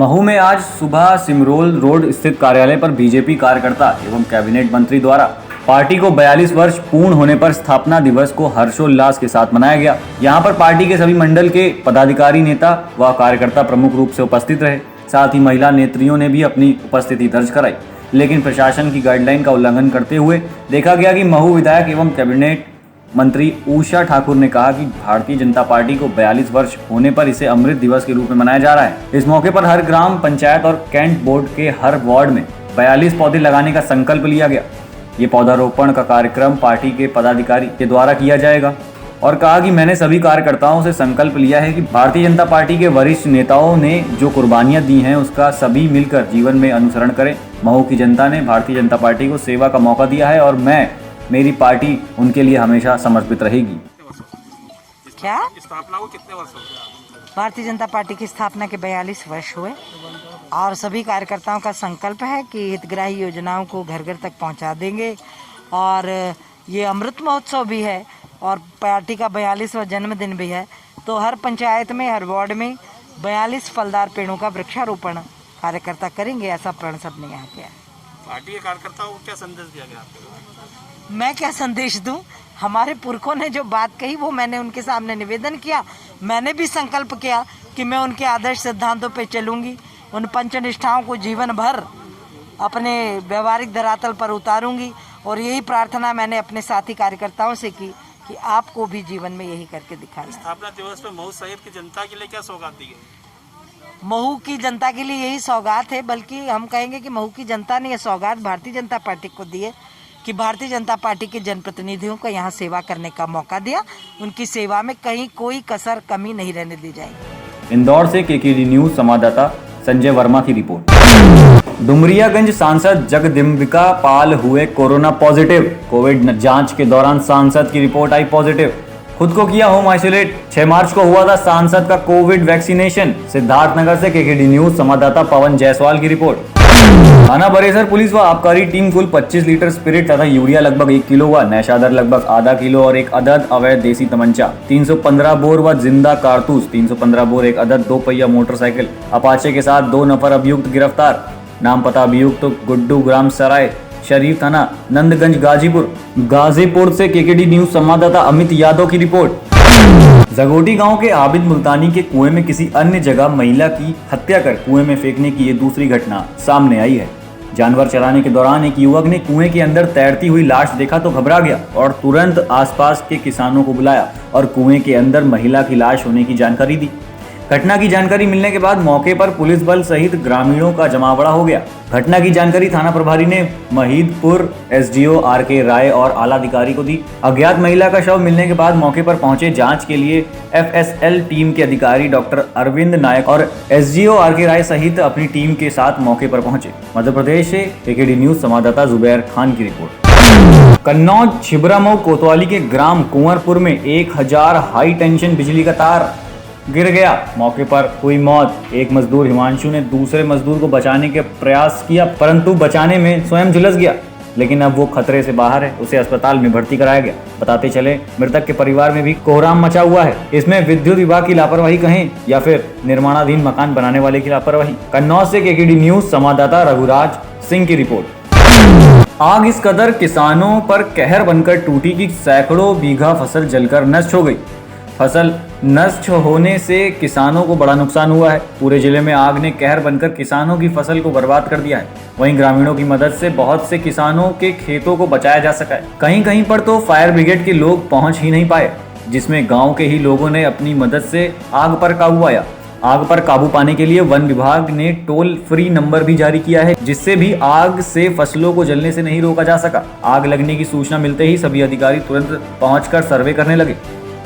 महू में आज सुबह सिमरोल रोड स्थित कार्यालय पर बीजेपी कार्यकर्ता एवं कैबिनेट मंत्री द्वारा पार्टी को 42 वर्ष पूर्ण होने पर स्थापना दिवस को हर्षोल्लास के साथ मनाया गया। यहां पर पार्टी के सभी मंडल के पदाधिकारी, नेता व कार्यकर्ता प्रमुख रूप से उपस्थित रहे। साथ ही महिला नेत्रियों ने भी अपनी उपस्थिति दर्ज कराई, लेकिन प्रशासन की गाइडलाइन का उल्लंघन करते हुए देखा गया कि महू विधायक एवं कैबिनेट मंत्री उषा ठाकुर ने कहा कि भारतीय जनता पार्टी को 42 वर्ष होने पर इसे अमृत दिवस के रूप में मनाया जा रहा है। इस मौके पर हर ग्राम पंचायत और कैंट बोर्ड के हर वार्ड में 42 पौधे लगाने का संकल्प लिया गया। ये पौधारोपण का कार्यक्रम पार्टी के पदाधिकारी के द्वारा किया जाएगा और कहा कि मैंने सभी कार्यकर्ताओं से संकल्प लिया है कि भारतीय जनता पार्टी के वरिष्ठ नेताओं ने जो कुर्बानियां दी हैं उसका सभी मिलकर जीवन में अनुसरण करें। महू की जनता ने भारतीय जनता पार्टी को सेवा का मौका दिया है और मेरी पार्टी उनके लिए हमेशा समर्पित रहेगी। क्या स्थापना को कितने वर्ष हो गए? भारतीय जनता पार्टी की स्थापना के 42 वर्ष हुए और सभी कार्यकर्ताओं का संकल्प है कि हितग्राही योजनाओं को घर घर तक पहुंचा देंगे। और ये अमृत महोत्सव भी है और पार्टी का 42वां जन्मदिन भी है, तो हर पंचायत में, हर वार्ड में 42 फलदार पेड़ों का वृक्षारोपण कार्यकर्ता करेंगे, ऐसा प्रण सबने यहाँ किया है। पार्टी के कार्यकर्ताओं को क्या संदेश दिया गया आपके द्वारा? मैं क्या संदेश दूं? हमारे पुरखों ने जो बात कही वो मैंने उनके सामने निवेदन किया। मैंने भी संकल्प किया कि मैं उनके आदर्श सिद्धांतों पे चलूंगी, उन पंचनिष्ठाओं को जीवन भर अपने व्यवहारिक धरातल पर उतारूंगी और यही प्रार्थना मैंने अपने साथी कार्यकर्ताओं से की कि आपको भी जीवन में यही करके दिखाना। स्थापना दिवस पर महू शहर की जनता के लिए क्या सौगात दी गई? महू की जनता के लिए यही सौगात है, बल्कि हम कहेंगे कि महू की जनता ने यह सौगात भारतीय जनता पार्टी को दी है कि भारतीय जनता पार्टी के जनप्रतिनिधियों को यहाँ सेवा करने का मौका दिया। उनकी सेवा में कहीं कोई कसर कमी नहीं रहने दी जाएगी। इंदौर से केकेडी न्यूज संवाददाता संजय वर्मा की रिपोर्ट। डुमरियागंज सांसद जगदम्बिका पाल हुए कोरोना पॉजिटिव। कोविड जांच के दौरान सांसद की रिपोर्ट आई पॉजिटिव। खुद को किया होम आइसोलेट। 6 मार्च को हुआ था सांसद का कोविड वैक्सीनेशन। सिद्धार्थनगर से केकेडी न्यूज संवाददाता पवन जायसवाल की रिपोर्ट। थाना बरेसर पुलिस व आबकारी टीम कुल 25 लीटर स्पिरिट तथा यूरिया लगभग 1 किलो व नैशादर लगभग आधा किलो और एक अदद अवैध देसी तमंचा, 315 बोर व जिंदा कारतूस, 315 बोर एक अदद 2 पहिया मोटरसाइकिल अपाचे के साथ 2 नफर अभियुक्त गिरफ्तार। नाम पता अभियुक्त गुड्डू, ग्राम सराय, शरीफ थाना, नंदगंज, गाजीपुर से केकेडी न्यूज संवाददाता अमित यादव की रिपोर्ट। जगोटी गांव के आबिद मुल्तानी के कुएं में किसी अन्य जगह महिला की हत्या कर कुएं में फेंकने की ये दूसरी घटना सामने आई है। जानवर चराने के दौरान एक युवक ने कुएं के अंदर तैरती हुई लाश देखा तो घबरा गया और तुरंत आसपास के किसानों को बुलाया और कुएं के अंदर महिला की लाश होने की जानकारी दी। घटना की जानकारी मिलने के बाद मौके पर पुलिस बल सहित ग्रामीणों का जमावड़ा हो गया। घटना की जानकारी थाना प्रभारी ने महीदपुर एसडीओ आर.के. राय और आला अधिकारी को दी। अज्ञात महिला का शव मिलने के बाद मौके पर पहुंचे जांच के लिए एफएसएल टीम के अधिकारी डॉक्टर अरविंद नायक और एसडीओ आर.के. राय सहित अपनी टीम के साथ मौके पर पहुंचे। मध्य प्रदेश से केकेडी न्यूज संवाददाता जुबैर खान की रिपोर्ट। कन्नौज छिबरामऊ कोतवाली के ग्राम कुंवरपुर में 1000 हाई टेंशन बिजली का तार गिर गया। मौके पर हुई मौत। एक मजदूर हिमांशु ने दूसरे मजदूर को बचाने के प्रयास किया, परंतु बचाने में स्वयं झुलस गया, लेकिन अब वो खतरे से बाहर है। उसे अस्पताल में भर्ती कराया गया। बताते चले मृतक के परिवार में भी कोहराम मचा हुआ है। इसमें विद्युत विभाग की लापरवाही कहें या फिर निर्माणाधीन मकान बनाने वाले की लापरवाही। कन्नौज से केकेडी न्यूज संवाददाता रघुराज सिंह की रिपोर्ट। आग इस कदर किसानों पर कहर बनकर टूटी कि सैकड़ों बीघा फसल जलकर नष्ट हो गई। फसल नष्ट होने से किसानों को बड़ा नुकसान हुआ है। पूरे जिले में आग ने कहर बनकर किसानों की फसल को बर्बाद कर दिया है। वहीं ग्रामीणों की मदद से बहुत से किसानों के खेतों को बचाया जा सका है। कहीं कहीं पर तो फायर ब्रिगेड के लोग पहुंच ही नहीं पाए, जिसमें गांव के ही लोगों ने अपनी मदद से आग पर काबू पाया। आग पर काबू पाने के लिए वन विभाग ने टोल फ्री नंबर भी जारी किया है, जिससे भी आग से फसलों को जलने से नहीं रोका जा सका। आग लगने की सूचना मिलते ही सभी अधिकारी तुरंत पहुंचकर सर्वे करने लगे।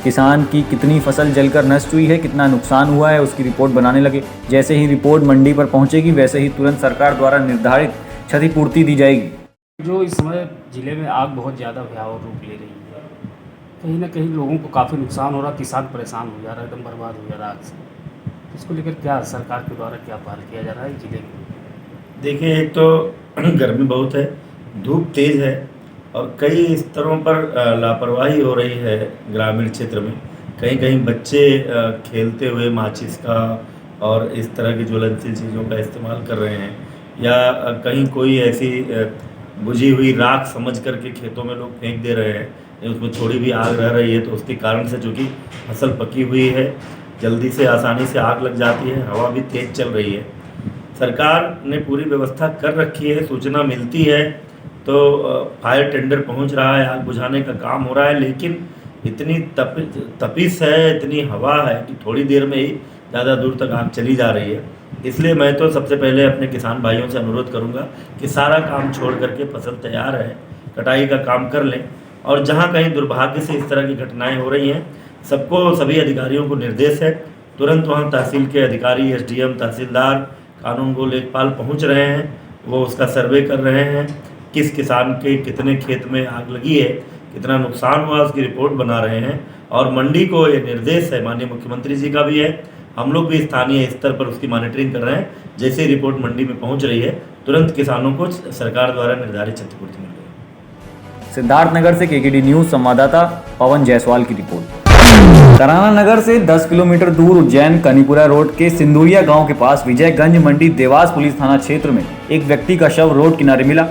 किसान की कितनी फसल जलकर नष्ट हुई है, कितना नुकसान हुआ है, उसकी रिपोर्ट बनाने लगे। जैसे ही रिपोर्ट मंडी पर पहुंचेगी वैसे ही तुरंत सरकार द्वारा निर्धारित क्षतिपूर्ति दी जाएगी। जो इस समय ज़िले में आग बहुत ज़्यादा भयावह रूप ले रही है, कहीं ना कहीं लोगों को काफ़ी नुकसान हो रहा, किसान परेशान हो जा रहा है, एकदम बर्बाद हो जा रहा है आग से। इसको लेकर क्या सरकार के द्वारा क्या पहल किया जा रहा है ज़िले में? देखिए, एक तो गर्मी बहुत है, धूप तेज़ है और कई स्तरों पर लापरवाही हो रही है ग्रामीण क्षेत्र में। कहीं कहीं बच्चे खेलते हुए माचिस का और इस तरह की ज्वलनशील चीज़ों का इस्तेमाल कर रहे हैं, या कहीं कोई ऐसी बुझी हुई राख समझ करके खेतों में लोग फेंक दे रहे हैं, या उसमें थोड़ी भी आग रह रही है तो उसके कारण से, चूँकि फसल पकी हुई है, जल्दी से आसानी से आग लग जाती है, हवा भी तेज़ चल रही है। सरकार ने पूरी व्यवस्था कर रखी है, सूचना मिलती है तो फायर टेंडर पहुंच रहा है, आग बुझाने का काम हो रहा है, लेकिन इतनी तपिश है, इतनी हवा है कि थोड़ी देर में ही ज़्यादा दूर तक आग चली जा रही है। इसलिए मैं तो सबसे पहले अपने किसान भाइयों से अनुरोध करूंगा कि सारा काम छोड़ करके, फसल तैयार है, कटाई का काम कर लें, और जहां कहीं दुर्भाग्य से इस तरह की घटनाएं हो रही हैं, सभी अधिकारियों को निर्देश है, तुरंत वहां तहसील के अधिकारी, एसडीएम, तहसीलदार, कानूनगो लेखपाल पहुंच रहे हैं, वो उसका सर्वे कर रहे हैं, किस किसान के कितने खेत में आग लगी है, कितना नुकसान हुआ, उसकी रिपोर्ट बना रहे हैं। और मंडी को ये निर्देश है, माननीय मुख्यमंत्री जी का भी है, हम लोग भी स्थानीय स्तर पर उसकी मॉनिटरिंग कर रहे हैं। जैसे ही रिपोर्ट मंडी में पहुंच रही है, तुरंत किसानों को सरकार द्वारा निर्धारित क्षतिपूर्ति मिल रही है। सिद्धार्थनगर से केकेडी न्यूज संवाददाता पवन जायसवाल की रिपोर्ट। तराना नगर से 10 किलोमीटर दूर उज्जैन कनीपुरा रोड के सिंदूरिया गांव के पास विजयगंज मंडी देवास पुलिस थाना क्षेत्र में एक व्यक्ति का शव रोड किनारे मिला।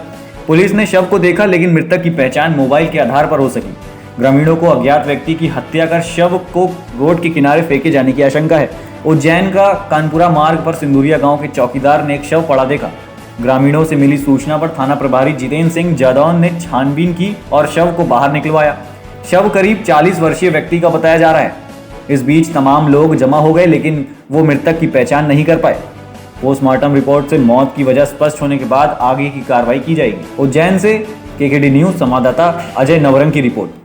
पुलिस ने शव को देखा, लेकिन मृतक की पहचान मोबाइल के आधार पर हो सकी। ग्रामीणों को अज्ञात व्यक्ति की हत्या कर शव को रोड के किनारे फेंके जाने की आशंका है। उज्जैन का कानपुरा मार्ग पर सिंदूरिया गांव के चौकीदार ने एक शव पड़ा देखा। ग्रामीणों से मिली सूचना पर थाना प्रभारी जितेंद्र सिंह जादौन ने छानबीन की और शव को बाहर निकलवाया। शव करीब 40 वर्षीय व्यक्ति का बताया जा रहा है। इस बीच तमाम लोग जमा हो गए, लेकिन वो मृतक की पहचान नहीं कर पाए। पोस्टमार्टम रिपोर्ट से मौत की वजह स्पष्ट होने के बाद आगे की कार्रवाई की जाएगी। उज्जैन से केकेडी न्यूज संवाददाता अजय नवरंग की रिपोर्ट।